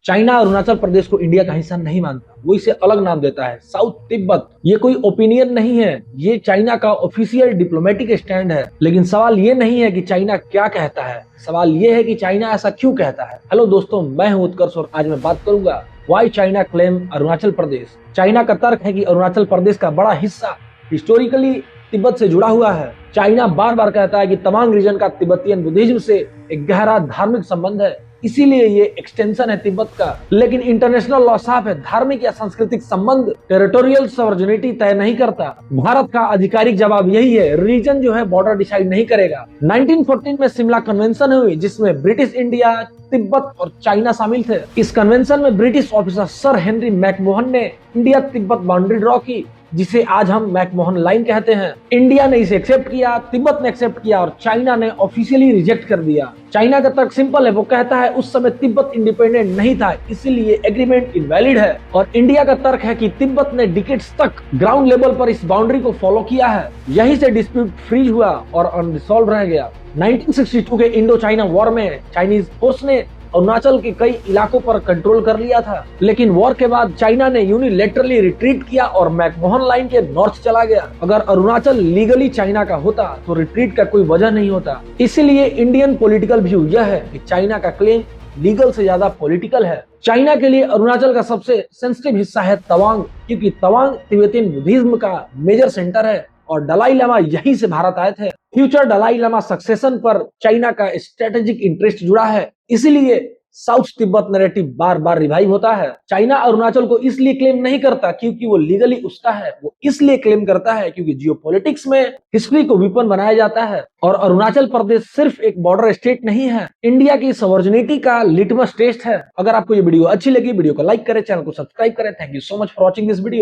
China Arunachal Pradesh को India का हिस्सा नहीं मानता, वो इसे अलग नाम देता है, साउथ तिब्बत। ये कोई ओपिनियन नहीं है, ये चाइना का ऑफिशियल डिप्लोमेटिक स्टैंड है। लेकिन सवाल ये नहीं है कि चाइना क्या कहता है, सवाल ये है कि चाइना ऐसा क्यों कहता है। हेलो दोस्तों, मैं हूं उत्कर्ष और आज मैं बात करूंगा why China claim Arunachal Pradesh. China का तर्क है कि अरुणाचल प्रदेश का बड़ा हिस्सा हिस्टोरिकली तिब्बत से जुड़ा हुआ है। चाइना बार बार कहता है कि तवांग रीजन का तिब्बतियन बुद्धिज्म से एक गहरा धार्मिक संबंध है, इसीलिए ये एक्सटेंशन है तिब्बत का। लेकिन इंटरनेशनल लॉ साफ है, धार्मिक या सांस्कृतिक संबंध टेरिटोरियल सॉवरेनिटी तय नहीं करता। भारत का आधिकारिक जवाब यही है, रीजन जो है बॉर्डर डिसाइड नहीं करेगा। 1914 में शिमला कन्वेंशन हुई, जिसमें ब्रिटिश इंडिया, तिब्बत और चाइना शामिल थे। इस कन्वेंशन में British officer sir Henry McMahon ने इंडिया तिब्बत बाउंड्री ड्रॉ की, जिसे आज हम मैकमोहन लाइन कहते हैं। इंडिया ने इसे एक्सेप्ट किया, तिब्बत ने एक्सेप्ट किया और चाइना ने ऑफिशियली रिजेक्ट कर दिया। चाइना का तर्क सिंपल है, वो कहता है उस समय तिब्बत इंडिपेंडेंट नहीं था, इसीलिए एग्रीमेंट इनवैलिड है। और इंडिया का तर्क है कि तिब्बत ने डिकेड्स तक ग्राउंड लेवल पर इस बाउंड्री को फॉलो किया है, यहीं से डिस्प्यूट फ्रीज हुआ और अनरिजॉल्व रह गया। 1962 के इंडो चाइना वॉर में चाइनीज फोर्स ने अरुणाचल के कई इलाकों पर कंट्रोल कर लिया था, लेकिन वॉर के बाद चाइना ने यूनिलैटरली रिट्रीट किया और मैकमोहन लाइन के नॉर्थ चला गया। अगर अरुणाचल लीगली चाइना का होता तो रिट्रीट का कोई वजह नहीं होता। इसीलिए इंडियन पॉलिटिकल व्यू यह है कि चाइना का क्लेम लीगल से ज्यादा पॉलिटिकल है। चाइना के लिए अरुणाचल का सबसे सेंसिटिव हिस्सा है तवांग, क्योंकि तवांग तिब्बतियन बुद्धिज्म का मेजर सेंटर है और दलाई लामा यहीं से भारत आए थे। फ्यूचर दलाई लामा सक्सेशन पर चाइना का स्ट्रेटेजिक इंटरेस्ट जुड़ा है, इसीलिए साउथ तिब्बत नैरेटिव बार बार रिवाइव होता है। चाइना अरुणाचल को इसलिए क्लेम नहीं करता क्योंकि वो लीगली उसका है, वो इसलिए क्लेम करता है क्योंकि जियोपॉलिटिक्स में हिस्ट्री को विपन बनाया जाता है। और अरुणाचल प्रदेश सिर्फ एक बॉर्डर स्टेट नहीं है, इंडिया की सॉवरेनिटी का लिटमस टेस्ट है। अगर आपको ये वीडियो अच्छी लगी, वीडियो को लाइक करें, चैनल को सब्सक्राइब करें। Thank you so much for watching this video.